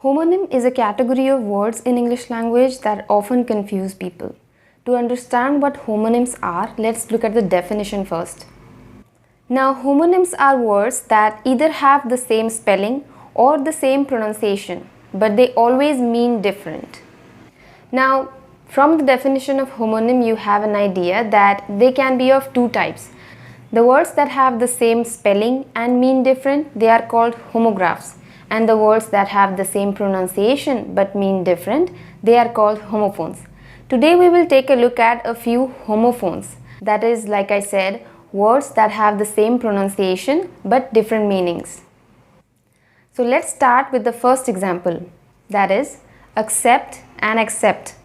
Homonym is a category of words in English language that often confuse people. To understand what homonyms are, let's look at the definition first. Now, homonyms are words that either have the same spelling or the same pronunciation, but they always mean different. Now, from the definition of homonym, you have an idea that they can be of two types. The words that have the same spelling and mean different, they are called homographs. And the words that have the same pronunciation but mean different, they are called homophones. Today we will take a look at a few homophones. That is, like I said, words that have the same pronunciation but different meanings. So let's start with the first example. That is, accept and accept.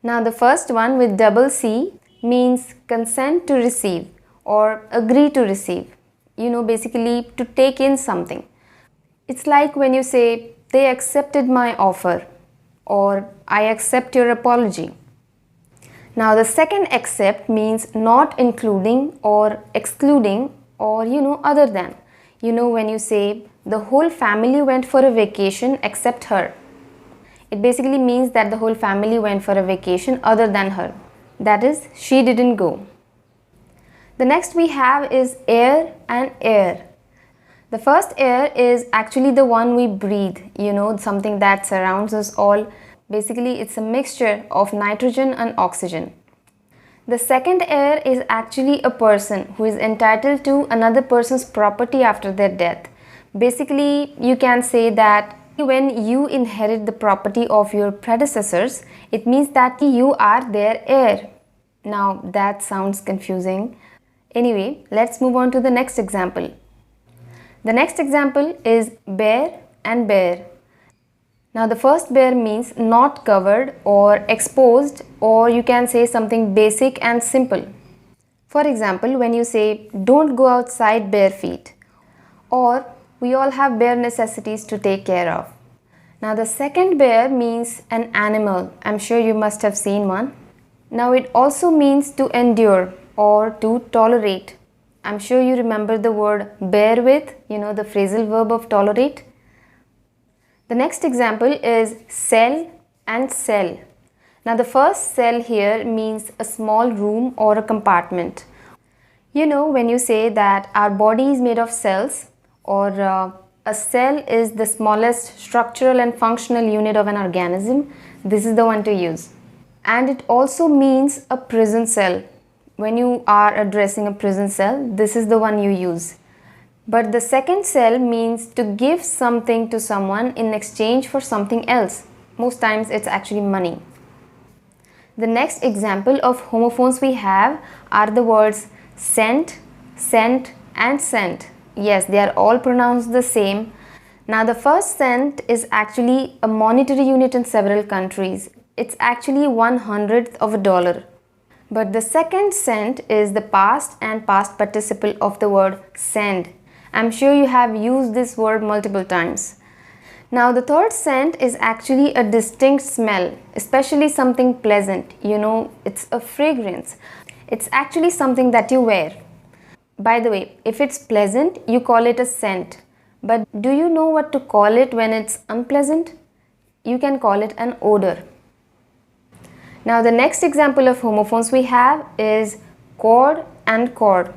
Now the first one with double C means consent to receive or agree to receive. Basically to take in something. It's like when you say, they accepted my offer or I accept your apology. Now the second accept means not including or excluding or other than. When you say, the whole family went for a vacation except her. It basically means that the whole family went for a vacation other than her. That is, she didn't go. The next we have is air and air. The first air is actually the one we breathe, something that surrounds us all. Basically, it's a mixture of nitrogen and oxygen. The second air is actually a person who is entitled to another person's property after their death. Basically, you can say that when you inherit the property of your predecessors, it means that you are their heir. Now, that sounds confusing. Anyway, let's move on to the next example. The next example is bare and bare. Now the first bare means not covered or exposed, or you can say something basic and simple. For example, when you say don't go outside bare feet, or we all have bare necessities to take care of. Now the second bare means an animal. I'm sure you must have seen one. Now it also means to endure or to tolerate. I'm sure you remember the word bear with, the phrasal verb of tolerate. The next example is cell and cell. Now the first cell here means a small room or a compartment. When you say that our body is made of cells, or a cell is the smallest structural and functional unit of an organism, this is the one to use. And it also means a prison cell. When you are addressing a prison cell, this is the one you use. But the second cell means to give something to someone in exchange for something else. Most times it's actually money. The next example of homophones we have are the words sent, sent and sent. Yes, they are all pronounced the same. Now the first cent is actually a monetary unit in several countries. It's actually 1/100th of a dollar. But the second sent is the past and past participle of the word send. I'm sure you have used this word multiple times. Now the third scent is actually a distinct smell, especially something pleasant. It's a fragrance. It's actually something that you wear. By the way, if it's pleasant, you call it a scent. But do you know what to call it when it's unpleasant? You can call it an odor. Now the next example of homophones we have is chord and chord.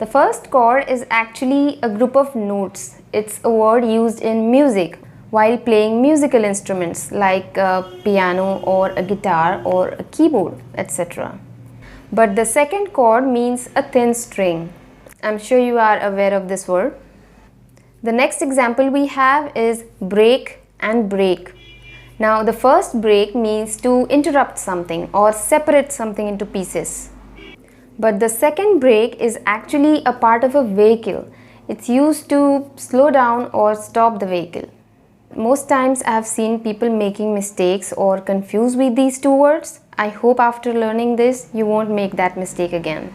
The first chord is actually a group of notes. It's a word used in music while playing musical instruments like a piano or a guitar or a keyboard, etc. But the second chord means a thin string. I'm sure you are aware of this word. The next example we have is break and break. Now the first break means to interrupt something or separate something into pieces. But the second break is actually a part of a vehicle. It's used to slow down or stop the vehicle. Most times I have seen people making mistakes or confused with these two words. I hope after learning this you won't make that mistake again.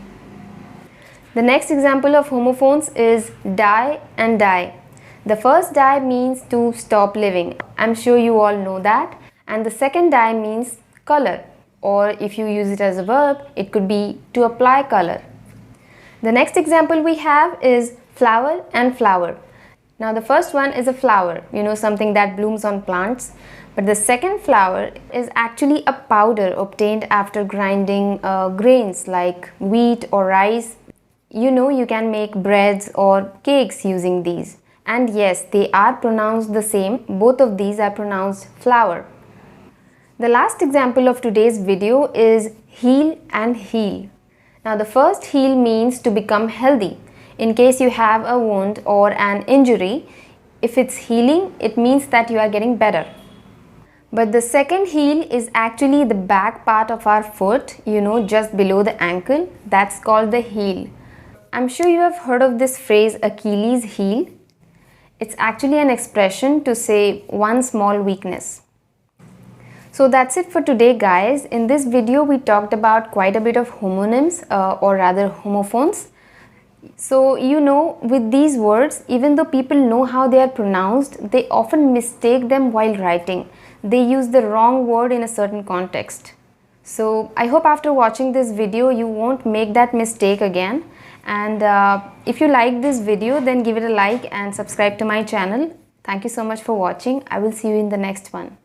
The next example of homophones is die and die. The first die means to stop living. I'm sure you all know that. And the second die means color, or if you use it as a verb, it could be to apply color. The next example we have is flower and flower. Now the first one is a flower, something that blooms on plants. But the second flower is actually a powder obtained after grinding grains like wheat or rice. You can make breads or cakes using these. And yes, they are pronounced the same. Both of these are pronounced flower. The last example of today's video is heal and heal. Now the first heal means to become healthy. In case you have a wound or an injury, if it's healing, it means that you are getting better. But the second heel is actually the back part of our foot, just below the ankle. That's called the heel. I'm sure you have heard of this phrase Achilles heel. It's actually an expression to say one small weakness. So that's it for today, guys. In this video, we talked about quite a bit of homonyms or rather homophones. So with these words, even though people know how they are pronounced, they often mistake them while writing. They use the wrong word in a certain context. So I hope after watching this video, you won't make that mistake again. And if you like this video, then give it a like and subscribe to my channel. Thank you so much for watching. I will see you in the next one.